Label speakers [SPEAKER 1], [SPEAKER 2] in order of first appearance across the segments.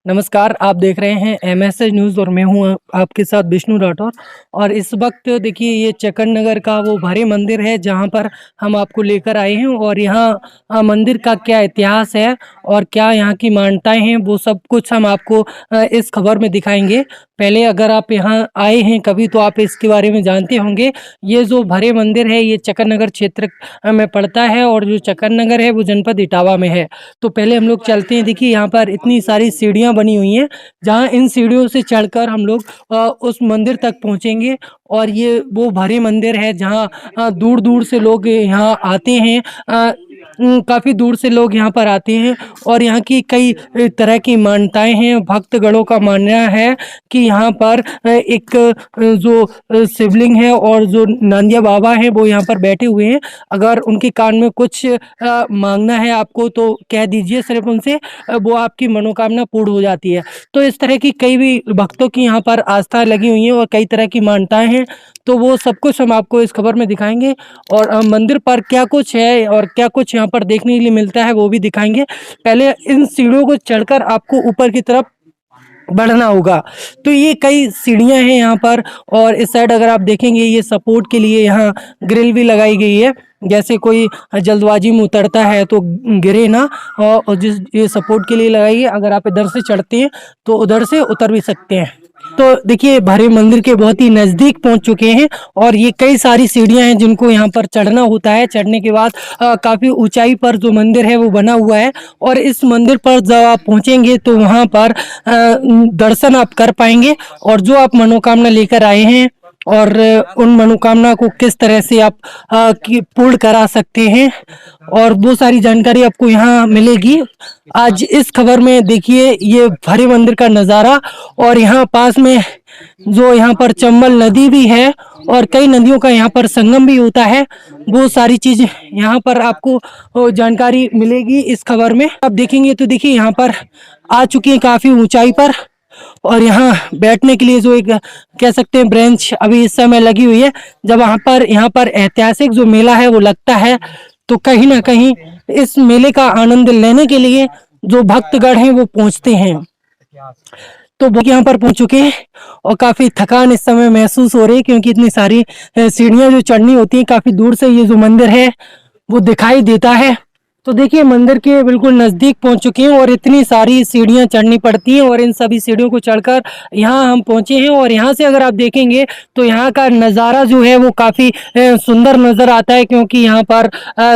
[SPEAKER 1] नमस्कार, आप देख रहे हैं एमएसएच न्यूज़ और मैं हूँ आपके साथ विष्णु राठौर। और इस वक्त देखिए ये चक्कर नगर का वो भरे मंदिर है जहाँ पर हम आपको लेकर आए हैं। और यहाँ मंदिर का क्या इतिहास है और क्या यहाँ की मान्यताएं हैं वो सब कुछ हम आपको इस खबर में दिखाएंगे। पहले अगर आप यहाँ आए हैं कभी तो आप इसके बारे में जानते होंगे। ये जो भरे मंदिर है ये चक्कर नगर क्षेत्र में पड़ता है और जो चक्कर नगर है वो जनपद इटावा में है। तो पहले हम लोग चलते हैं। देखिए यहाँ पर इतनी सारी सीढ़ियाँ बनी हुई हैं जहाँ इन सीढ़ियों से चढ़कर हम लोग उस मंदिर तक पहुँचेंगे। और ये वो भरे मंदिर है जहाँ दूर दूर से लोग यहाँ आते हैं। काफ़ी दूर से लोग यहाँ पर आते हैं और यहाँ की कई तरह की मान्यताएं हैं। भक्तगणों का मानना है कि यहाँ पर एक जो शिवलिंग है और जो नांदिया बाबा हैं वो यहाँ पर बैठे हुए हैं। अगर उनके कान में कुछ मांगना है आपको तो कह दीजिए सिर्फ उनसे, वो आपकी मनोकामना पूर्ण हो जाती है। तो इस तरह की कई भी भक्तों की यहाँ पर आस्था लगी हुई है और कई तरह की मान्यताएं हैं। तो वो सब कुछ हम आपको इस खबर में दिखाएंगे और मंदिर पर क्या कुछ है और क्या कुछ यहाँ पर देखने के लिए मिलता है वो भी दिखाएंगे। पहले इन सीढ़ियों को चढ़कर आपको ऊपर की तरफ बढ़ना होगा। तो ये कई सीढ़ियाँ हैं यहाँ पर। और इस साइड अगर आप देखेंगे ये सपोर्ट के लिए यहाँ ग्रिल भी लगाई गई है, जैसे कोई जल्दबाजी में उतरता है तो गिरे ना। और जिस ये सपोर्ट के लिए लगाई है, अगर आप इधर से चढ़ते हैं तो उधर से उतर भी सकते हैं। तो देखिए भरे मंदिर के बहुत ही नज़दीक पहुंच चुके हैं और ये कई सारी सीढ़ियां हैं जिनको यहाँ पर चढ़ना होता है। चढ़ने के बाद काफ़ी ऊंचाई पर जो मंदिर है वो बना हुआ है। और इस मंदिर पर जब आप पहुंचेंगे तो वहाँ पर दर्शन आप कर पाएंगे और जो आप मनोकामना लेकर आए हैं और उन मनोकामना को किस तरह से आप पूर्ण करा सकते हैं और वो सारी जानकारी आपको यहाँ मिलेगी आज इस खबर में। देखिए ये भरे मंदिर का नज़ारा और यहाँ पास में जो यहाँ पर चंबल नदी भी है और कई नदियों का यहाँ पर संगम भी होता है। वो सारी चीज़ यहाँ पर आपको जानकारी मिलेगी इस खबर में। आप देखेंगे तो देखिए यहाँ पर आ चुकी है काफ़ी ऊंचाई पर। और यहाँ बैठने के लिए जो एक कह सकते हैं ब्रेंच अभी इस समय लगी हुई है। जब यहाँ पर ऐतिहासिक जो मेला है वो लगता है तो कहीं ना कहीं इस मेले का आनंद लेने के लिए जो भक्तगण हैं वो पहुंचते हैं। तो वो यहाँ पर पहुंच चुके हैं और काफी थकान इस समय महसूस हो रही है क्योंकि इतनी सारी सीढ़ियां जो चढ़नी होती हैं, काफी दूर से ये जो मंदिर है वो दिखाई देता है। तो देखिए मंदिर के बिल्कुल नज़दीक पहुंच चुके हैं और इतनी सारी सीढ़ियां चढ़नी पड़ती हैं और इन सभी सीढ़ियों को चढ़कर यहाँ हम पहुंचे हैं। और यहाँ से अगर आप देखेंगे तो यहाँ का नज़ारा जो है वो काफ़ी सुंदर नज़र आता है क्योंकि यहाँ पर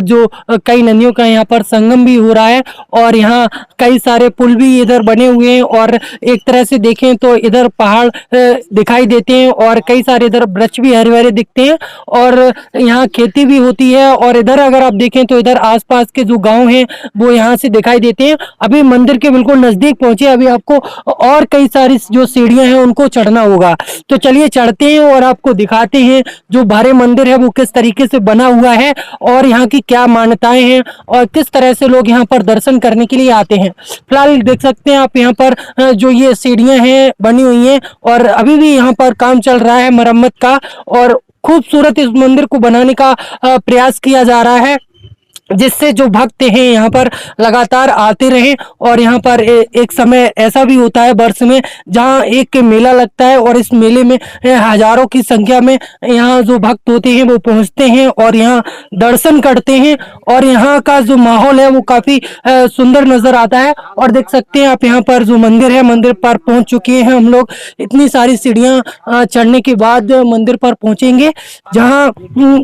[SPEAKER 1] जो कई नदियों का यहाँ पर संगम भी हो रहा है। और यहाँ कई सारे पुल भी इधर बने हुए हैं और एक तरह से देखें तो इधर पहाड़ दिखाई देते हैं और कई सारे इधर वृक्ष भी हरे भरे दिखते हैं और यहाँ खेती भी होती है। और इधर अगर आप देखें तो इधर आसपास के जो गांव हैं वो यहाँ से दिखाई देते हैं। अभी मंदिर के बिल्कुल नजदीक पहुंचे, अभी आपको और कई सारी जो सीढ़ियां हैं उनको चढ़ना होगा। तो चलिए चढ़ते हैं और आपको दिखाते हैं जो भरे मंदिर है वो किस तरीके से बना हुआ है और यहाँ की क्या मान्यताएं हैं और किस तरह से लोग यहाँ पर दर्शन करने के लिए आते हैं। फिलहाल देख सकते हैं आप यहाँ पर जो ये सीढ़ियां हैं बनी हुई हैं और अभी भी यहाँ पर काम चल रहा है मरम्मत का और खूबसूरत इस मंदिर को बनाने का प्रयास किया जा रहा है जिससे जो भक्त हैं यहाँ पर लगातार आते रहें। और यहाँ पर एक समय ऐसा भी होता है वर्ष में जहाँ एक मेला लगता है और इस मेले में हजारों की संख्या में यहाँ जो भक्त होते हैं वो पहुँचते हैं और यहाँ दर्शन करते हैं। और यहाँ का जो माहौल है वो काफ़ी सुंदर नज़र आता है। और देख सकते हैं आप यहाँ पर जो मंदिर है, मंदिर पर पहुँच चुके हैं हम लोग। इतनी सारी सीढ़ियाँ चढ़ने के बाद मंदिर पर पहुँचेंगे जहाँ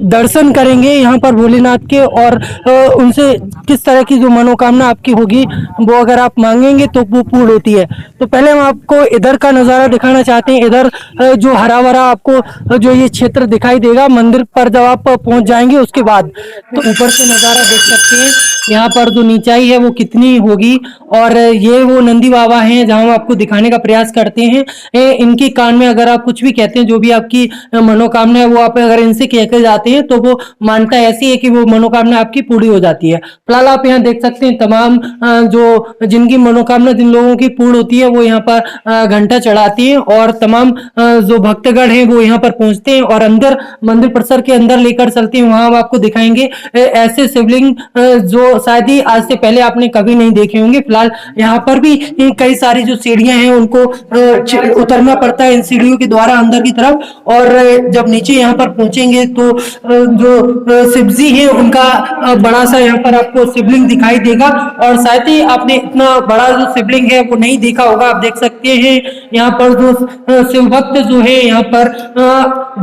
[SPEAKER 1] दर्शन करेंगे यहाँ पर भोलेनाथ के और उनसे किस तरह की जो मनोकामना आपकी होगी वो अगर आप मांगेंगे तो वो पूर्ण होती है। तो पहले हम आपको इधर का नज़ारा दिखाना चाहते हैं। इधर जो हरा भरा आपको जो ये क्षेत्र दिखाई देगा मंदिर पर जब आप पहुंच जाएंगे उसके बाद, तो ऊपर से नज़ारा देख सकते हैं यहाँ पर जो नीचाई है वो कितनी होगी। और ये वो नंदी बाबा हैं जहाँ हम आपको दिखाने का प्रयास करते हैं। इनके कान में अगर आप कुछ भी कहते हैं, जो भी आपकी मनोकामना है वो आप अगर इनसे कह के जाते हैं तो वो मान्यता ऐसी है कि वो मनोकामना आपकी पूरी पूरी हो जाती है। फिलहाल आप यहाँ देख सकते हैं तमाम जो जिनकी मनोकामना जिन लोगों की पूर्ण होती है वो यहाँ पर घंटा चढ़ाती हैं और तमाम जो भक्तगण हैं वो यहाँ पर पहुंचते हैं और अंदर मंदिर परिसर के अंदर लेकर चलते हैं। वहां हम आपको दिखाएंगे ऐसे शिवलिंग जो शायद ही आज से पहले आपने कभी नहीं देखे होंगे। फिलहाल यहाँ पर भी कई सारी जो सीढ़ियां हैं उनको उतरना पड़ता है इन सीढ़ियों के द्वारा अंदर की तरफ और जब नीचे यहाँ पर पहुंचेंगे तो जो शिव जी है उनका बड़ा सा यहाँ पर आपको शिवलिंग दिखाई देगा और शायद ही आपने इतना बड़ा जो शिवलिंग है वो नहीं देखा होगा। आप देख सकते हैं यहाँ पर जो शिव भक्त जो है यहाँ पर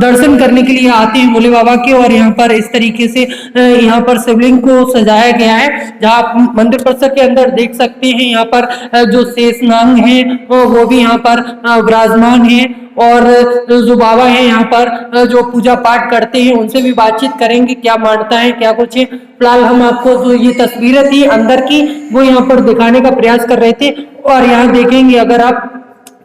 [SPEAKER 1] दर्शन करने के लिए आते हैं भोले बाबा के और यहाँ पर इस तरीके से यहाँ पर शिवलिंग को सजाया गया है। जहाँ आप मंदिर परिसर के अंदर देख सकते हैं यहाँ पर जो शेषनाग है वो भी यहाँ पर विराजमान है और जो बाबा है यहाँ पर जो पूजा पाठ करते हैं उनसे भी बातचीत करेंगे क्या मान्यता है क्या कुछ है। फिलहाल हम आपको जो ये तस्वीरें थी अंदर की वो यहाँ पर दिखाने का प्रयास कर रहे थे और यहाँ देखेंगे अगर आप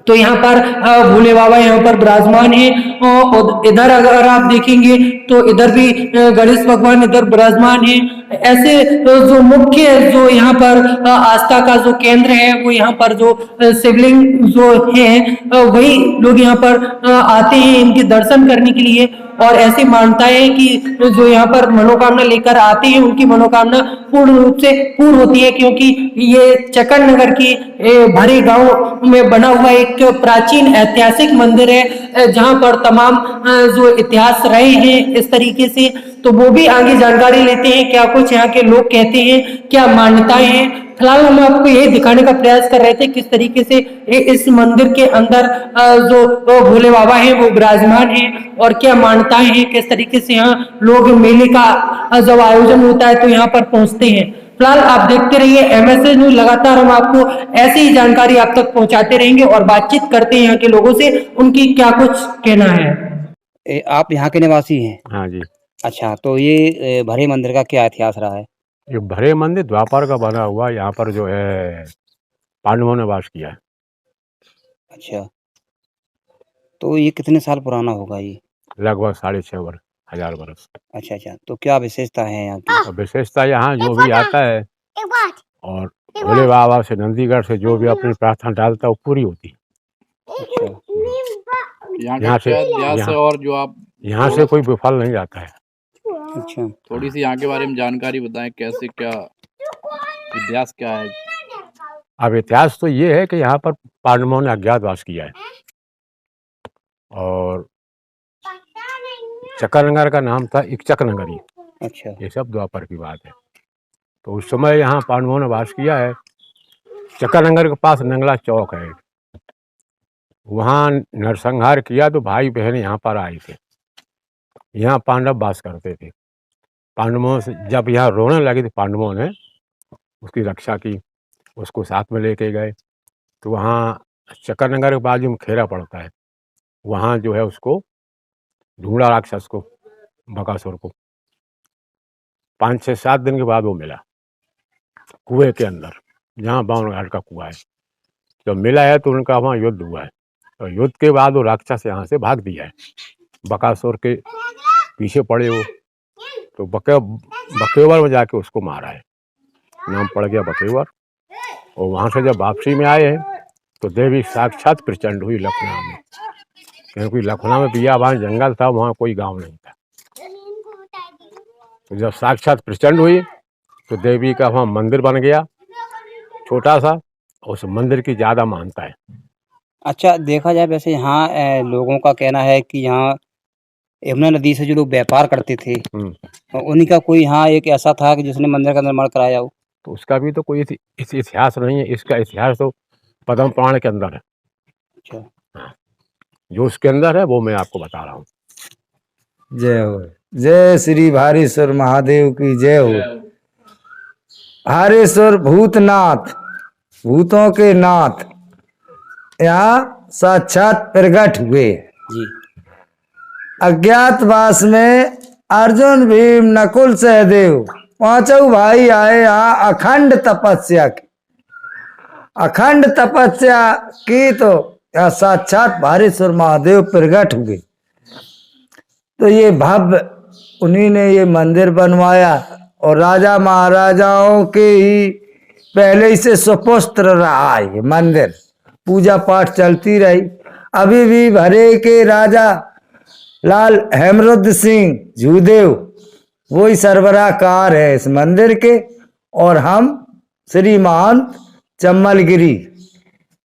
[SPEAKER 1] तो यहाँ पर भोले बाबा यहाँ पर विराजमान है और इधर अगर आप देखेंगे तो इधर भी गणेश भगवान इधर विराजमान है। ऐसे जो मुख्य जो यहाँ पर आस्था का जो केंद्र है वो यहाँ पर जो शिवलिंग जो है वही लोग यहाँ पर आते हैं इनके दर्शन करने के लिए और ऐसी मान्यता है कि जो यहाँ पर मनोकामना लेकर आते हैं उनकी मनोकामना पूर्ण रूप से पूर्ण होती है क्योंकि ये चकन नगर की भरे गांव में बना हुआ एक प्राचीन ऐतिहासिक मंदिर है जहां पर तमाम जो इतिहास रहे हैं इस तरीके से तो वो भी आगे जानकारी लेते हैं क्या कुछ यहाँ के लोग कहते हैं क्या मान्यताएं हैं। फिलहाल हम आपको यही दिखाने का प्रयास कर रहे थे किस तरीके से इस मंदिर के अंदर जो भोले बाबा हैं वो विराजमान हैं और क्या मान्यताएं हैं किस तरीके से यहाँ लोग मेले का जब आयोजन होता है तो यहाँ पर पहुंचते हैं। फिलहाल आप देखते रहिए एमएसए न्यूज लगातार हम आपको ऐसी ही जानकारी आप तक पहुंचाते रहेंगे और बातचीत करते हैं यहाँ के लोगों से उनकी क्या कुछ कहना है।
[SPEAKER 2] आप यहाँ के निवासी हैं?
[SPEAKER 3] हाँ जी।
[SPEAKER 2] अच्छा, तो ये भरे मंदिर का क्या इतिहास रहा है?
[SPEAKER 3] ये भरे मंदिर द्वापर का बना हुआ यहाँ पर जो है पांडवों ने वास किया है।
[SPEAKER 2] अच्छा, तो ये कितने साल पुराना होगा ये?
[SPEAKER 3] लगभग 6,500 वर्ष।
[SPEAKER 2] अच्छा अच्छा, तो क्या विशेषता है यहाँ की?
[SPEAKER 3] और विशेषता यहाँ जो भी आता है और भोले बाबा से नंदीगढ़ से जो भी अपनी प्रार्थना डालता है वो पूरी होती है। यहाँ से कोई विफल नहीं जाता है।
[SPEAKER 2] अच्छा,
[SPEAKER 4] थोड़ी सी यहाँ के बारे में जानकारी बताएं कैसे क्या इतिहास क्या है?
[SPEAKER 3] अब इतिहास तो ये है कि यहाँ पर पांडवों ने अज्ञातवास किया है और चकनगर का नाम था इक्चक नगरी।
[SPEAKER 2] अच्छा,
[SPEAKER 3] ये सब द्वापर की बात है। तो उस समय यहाँ पांडवों ने वास किया है। चकनगर के पास नंगला चौक है, वहाँ नरसंहार किया तो भाई बहन यहाँ पर आए थे। यहाँ पांडव वास करते थे। पांडवों से जब यहाँ रोने लगे तो पांडवों ने उसकी रक्षा की, उसको साथ में लेके गए। तो वहाँ चकनगर के बाजू में खेरा पड़ता है, वहाँ जो है उसको ढूंढा राक्षस को, बकासुर को। 5-6-7 दिन के बाद वो मिला कुएं के अंदर, जहाँ बावन घाट का कुआं है। जब मिला है तो उनका वहाँ युद्ध हुआ है और युद्ध के बाद वो राक्षस यहाँ से भाग दिया है। बकासुर के पीछे पड़े वो, तो बकेवर में जाके उसको मारा है, नाम पड़ गया बकेवर। और वहाँ से जब वापसी में आए हैं तो देवी साक्षात प्रचंड हुई लखनऊ में, क्योंकि लखनऊ में बियाबान जंगल था, वहाँ कोई गांव नहीं था। तो जब साक्षात प्रचंड हुई तो देवी का वहाँ मंदिर बन गया छोटा सा, उस मंदिर की ज़्यादा मान्यता है।
[SPEAKER 2] अच्छा, देखा जाए वैसे यहाँ लोगों का कहना है कि यहाँ यमुना नदी से जो लोग व्यापार करते थे उन्हीं का कोई यहाँ एक ऐसा था कि जिसने मंदिर का निर्माण कराया हो।
[SPEAKER 3] तो उसका भी तो कोई इतिहास नहीं है। इसका इतिहास तो पद्म पुराण के अंदर है।
[SPEAKER 2] अच्छा,
[SPEAKER 3] हाँ, जो उसके अंदर है वो मैं आपको बता रहा हूँ।
[SPEAKER 5] जय हो, जय श्री भारेश्वर महादेव की जय हो। भारेश्वर भूतनाथ, भूतों के नाथ यहाँ साक्षात प्रकट हुए
[SPEAKER 2] जी।
[SPEAKER 5] अज्ञातवास में अर्जुन भीम नकुल सहदेव पांचों भाई आए यहाँ अखंड तपस्या की। अखंड तपस्या की तो यहाँ साक्षात भारेश्वर महादेव प्रकट हुए। तो ये भव्य उन्हीं ने ये मंदिर बनवाया और राजा महाराजाओं के ही पहले ही से सुपुत्र रहा है मंदिर, पूजा पाठ चलती रही। अभी भी भरे के राजा लाल हेमरुद्र सिंह जूदेव वही सरबराहकार है इस मंदिर के, और हम श्री महंत चम्मलगिरी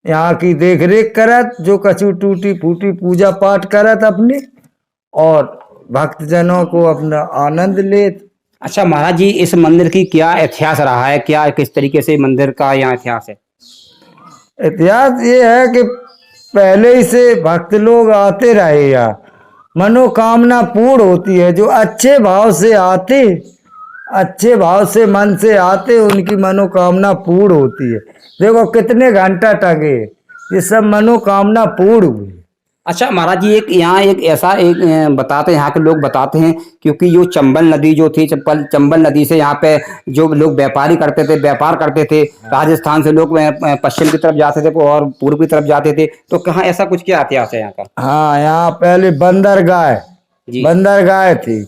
[SPEAKER 5] यहाँ की देख रेख करत, जो कछु टूटी फूटी पूजा पाठ करत अपने और भक्तजनों को अपना आनंद लेत।
[SPEAKER 2] अच्छा महाराज जी, इस मंदिर की क्या इतिहास रहा है, क्या किस तरीके से मंदिर का यहाँ इतिहास है?
[SPEAKER 5] इतिहास ये है कि पहले ही से भक्त लोग आते रहे, यहाँ मनोकामना पूर्ण होती है। जो अच्छे भाव से आते, अच्छे भाव से मन से आते, उनकी मनोकामना पूर्ण होती है। देखो कितने घंटा टंगे, ये सब मनोकामना पूर्ण हुई।
[SPEAKER 2] अच्छा महाराज जी, एक यहाँ एक ऐसा एक बताते हैं, यहाँ के लोग बताते हैं, क्योंकि जो चंबल नदी जो थी, चंबल नदी से यहाँ पे जो लोग व्यापार करते थे, राजस्थान से लोग पश्चिम की तरफ जाते थे और पूर्व की तरफ जाते थे, तो कहाँ ऐसा कुछ क्या इतिहास है यहाँ का?
[SPEAKER 5] हाँ, यहाँ पहले बंदरगाह थी,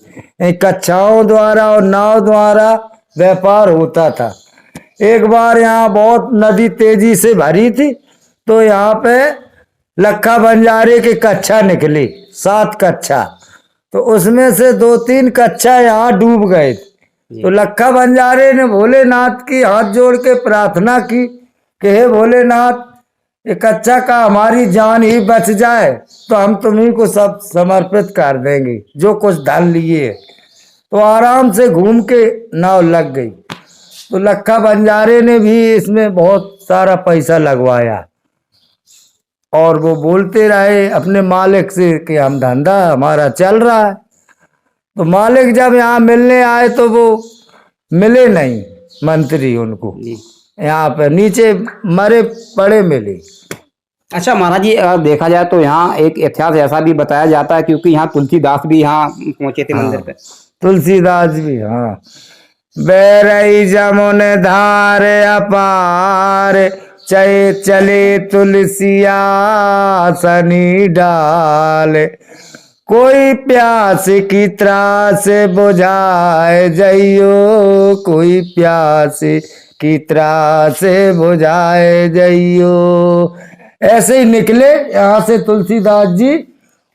[SPEAKER 5] कच्छाओं द्वारा और नाव द्वारा व्यापार होता था। एक बार यहाँ बहुत नदी तेजी से भरी थी, तो यहाँ पे लखा बंजारे के कच्छा निकले, 7 कच्छा, तो उसमें से 2-3 कच्छा यहाँ डूब गए। तो लखा बंजारे ने भोलेनाथ की हाथ जोड़ के प्रार्थना की कि हे भोलेनाथ, ये कच्चा का हमारी जान ही बच जाए तो हम तुम्ही को सब समर्पित कर देंगे, जो कुछ धन लिए। तो आराम से घूम के नाव लग गई। तो लखा बंजारे ने भी इसमें बहुत सारा पैसा लगवाया और वो बोलते रहे अपने मालिक से कि हम धंधा हमारा चल रहा है। तो मालिक जब यहाँ मिलने आए तो वो मिले नहीं, मंत्री उनको यहाँ पे नीचे मरे पड़े मिले।
[SPEAKER 2] अच्छा महाराज जी, अगर देखा जाए तो यहाँ एक इतिहास ऐसा भी बताया जाता है, क्योंकि यहाँ तुलसीदास भी यहाँ पहुंचे थे मंदिर पे।
[SPEAKER 5] तुलसीदास भी, हाँ। बैरई जमुन धार अपार, चले तुलसिया सनी डाल, कोई प्यास की त्रास बुझाए जइयो, कोई प्यास की त्रास बुझाए जइयो। ऐसे ही निकले यहाँ से तुलसीदास जी,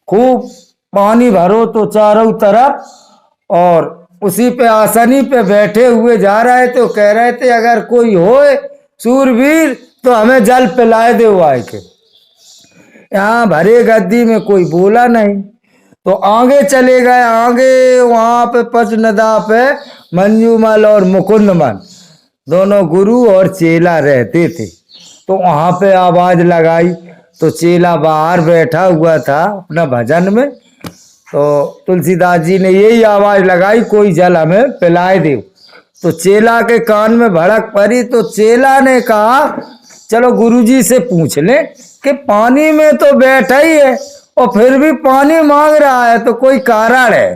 [SPEAKER 5] खूब पानी भरो तो चारों तरफ, और उसी पे आसनी पे बैठे हुए जा रहे थे। तो कह रहे थे अगर कोई होए सूरवीर तो हमें जल पिलाए दे आए के। यहाँ भरे गद्दी में कोई बोला नहीं, तो आगे चले गए। आगे वहां पे पचनदा पे मंजूमल और मुकुंदमल दोनों गुरु और चेला रहते थे। तो वहां पे आवाज लगाई, तो चेला बाहर बैठा हुआ था अपना भजन में। तो तुलसीदास जी ने यही आवाज लगाई, कोई जल हमें पिलाए दे। तो चेला के कान में भड़क पड़ी। तो चेला ने कहा चलो गुरुजी से पूछ ले कि पानी में तो बैठा ही है और फिर भी पानी मांग रहा है, तो कोई कारण है।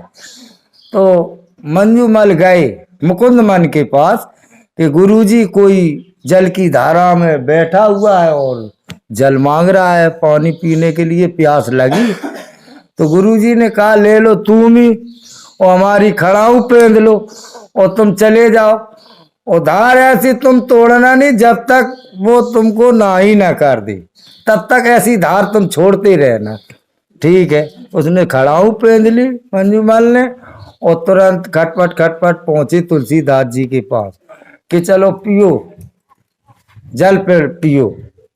[SPEAKER 5] तो मंजूमल गए मुकुंदमन के पास कि गुरुजी कोई जल की धारा में बैठा हुआ है और जल मांग रहा है, पानी पीने के लिए प्यास लगी। तो गुरुजी ने कहा ले लो तुम ही और हमारी खड़ाऊ पेंद लो और तुम चले जाओ, और धार ऐसी तुम तोड़ना नहीं जब तक वो तुमको ना ही ना कर दे, तब तक ऐसी धार तुम छोड़ते रहना। ठीक है। उसने खड़ाऊ पेंद ली मंजूमल ने, और तुरंत खटपट पहुंचे तुलसीदास जी के पास कि चलो पियो, जल पियो,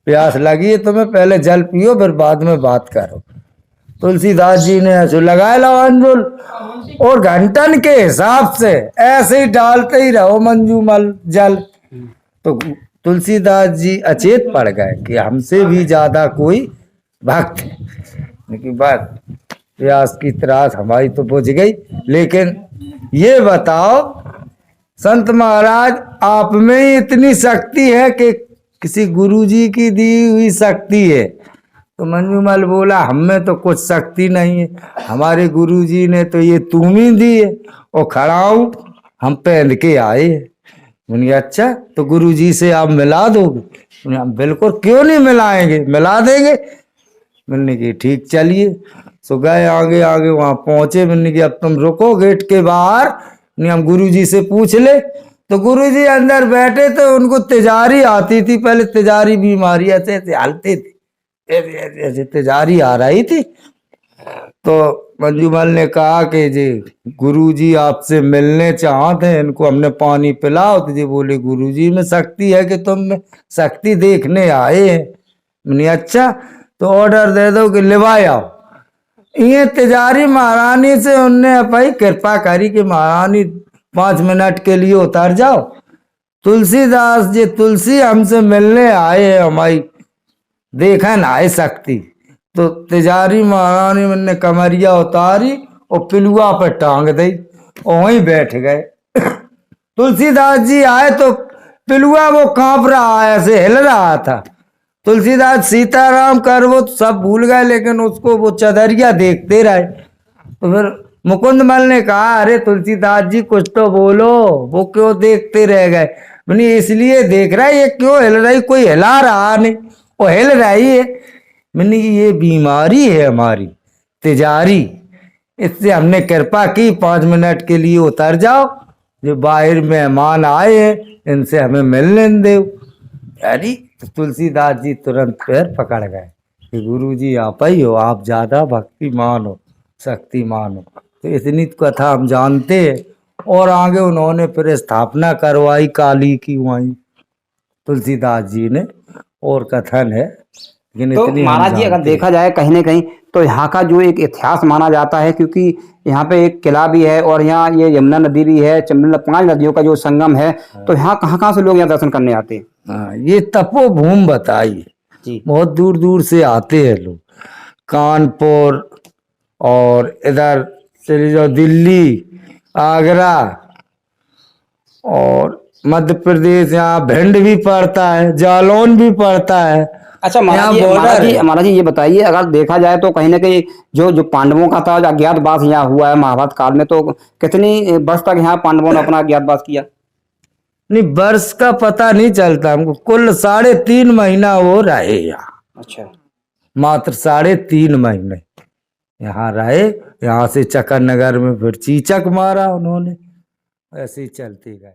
[SPEAKER 5] प्यास लगी है तुम्हें, पहले जल पियो फिर बाद में बात करो। तुलसीदास जी ने ऐसे लगाए लवांजुल और घंटन के हिसाब से ऐसे ही डालते ही रहो मंजूमल जल। तो तुलसीदास जी अचेत पड़ गए कि हमसे भी ज्यादा कोई भक्त है। लेकिन बात प्यास की त्रास हमारी तो बुझ गई, लेकिन ये बताओ संत महाराज आप में ही इतनी शक्ति है कि किसी गुरुजी की दी हुई शक्ति है? तो मंजूमल बोला हम में तो कुछ शक्ति नहीं है, हमारे गुरुजी ने तो ये तुम ही दी है और खड़ाऊ हम पहन के आए हैं। उन्हें अच्छा तो गुरुजी से आप मिला दोगे? उन्हें हम बिल्कुल क्यों नहीं मिलाएंगे, मिला देंगे। मैंने की ठीक चलिए। सो गए आगे वहां पहुंचे। मैंने की अब तुम रुको गेट के बाहर, नहीं हम गुरुजी से पूछ ले। तो गुरुजी अंदर बैठे तो उनको तिजारी आती थी, पहले तिजारी बीमारी ऐसे ऐसे हालते थे, ऐसे ऐसे ऐसे तिजारी आ रही थी। तो मंजूमल ने कहा कि जी गुरुजी आपसे मिलने चाहते हैं, इनको हमने पानी पिलाओ। तो जी बोले गुरुजी में शक्ति है कि तुम में शक्ति देखने आए हैं। मैंने अच्छा तो ऑर्डर दे दो कि लिवाए आओ। ये तिजारी महारानी से उनने भाई कृपा करी कि महारानी 5 मिनट के लिए उतर जाओ। तुलसीदास जी तुलसी हमसे मिलने आए हैं, हमारी देखा ना आए शक्ति। तो तिजारी महारानी ने कमरिया उतारी और पिलुआ पर टांग दी और वहीं बैठ गए। तुलसीदास जी आए तो पिलुआ वो कांप रहा है, ऐसे हिल रहा था। तुलसीदास सीताराम कर वो सब भूल गए, लेकिन उसको वो चदरिया देखते रहे। तो फिर मुकुंदमल ने कहा अरे तुलसीदास जी कुछ तो बोलो, वो क्यों देखते रह गए? मैंने इसलिए देख रहा है ये क्यों हिल रही, कोई हिला रहा नहीं, वो हिल रही है। मैंने ये बीमारी है हमारी तिजारी, इससे हमने कृपा की 5 मिनट के लिए उतर जाओ, जो बाहर मेहमान आए हैं इनसे हमें मिलने दो। अरे तुलसीदास जी तुरंत पैर पकड़ गए कि गुरुजी आप ही हो, आप ज्यादा भक्तिमान हो, शक्तिमान हो। तो इतनी कथा हम जानते हैं। और आगे उन्होंने फिर स्थापना करवाई काली की वहीं तुलसीदास जी ने, और कथन है, लेकिन
[SPEAKER 2] तो
[SPEAKER 5] इतनी हम
[SPEAKER 2] महाराज जी अगर
[SPEAKER 5] जानते हैं।
[SPEAKER 2] देखा जाए कहीं ना कहीं तो यहाँ का जो एक इतिहास माना जाता है, क्योंकि यहाँ पे एक किला भी है और यहाँ ये यमुना नदी भी है, चंबल 5 नदियों का जो संगम है। तो यहाँ कहाँ से लोग यहाँ दर्शन करने आते हैं?
[SPEAKER 5] हाँ, ये तपोभूमि बताई है,
[SPEAKER 2] जी
[SPEAKER 5] बहुत दूर दूर से आते हैं लोग। कानपुर और इधर चले जाओ दिल्ली, आगरा और मध्य प्रदेश, यहाँ भिंड भी पड़ता है, जालौन भी पड़ता है।
[SPEAKER 2] अच्छा महाराज जी,
[SPEAKER 5] यहाँ border है।
[SPEAKER 2] महाराज जी ये बताइए, अगर देखा जाए तो कहीं ना कहीं जो जो पांडवों का था अज्ञातवास यहाँ हुआ है महाभारत काल में, तो कितनी वर्ष तक यहाँ पांडवों ने अपना अज्ञातवास किया?
[SPEAKER 5] नहीं वर्ष का पता नहीं चलता हमको, कुल 3.5 महीना वो रहे यहाँ,
[SPEAKER 2] अच्छा
[SPEAKER 5] मात्र 3.5 महीने यहाँ रहे। यहाँ से चक्कर नगर में फिर चीचक मारा उन्होंने, ऐसे ही चलते गए।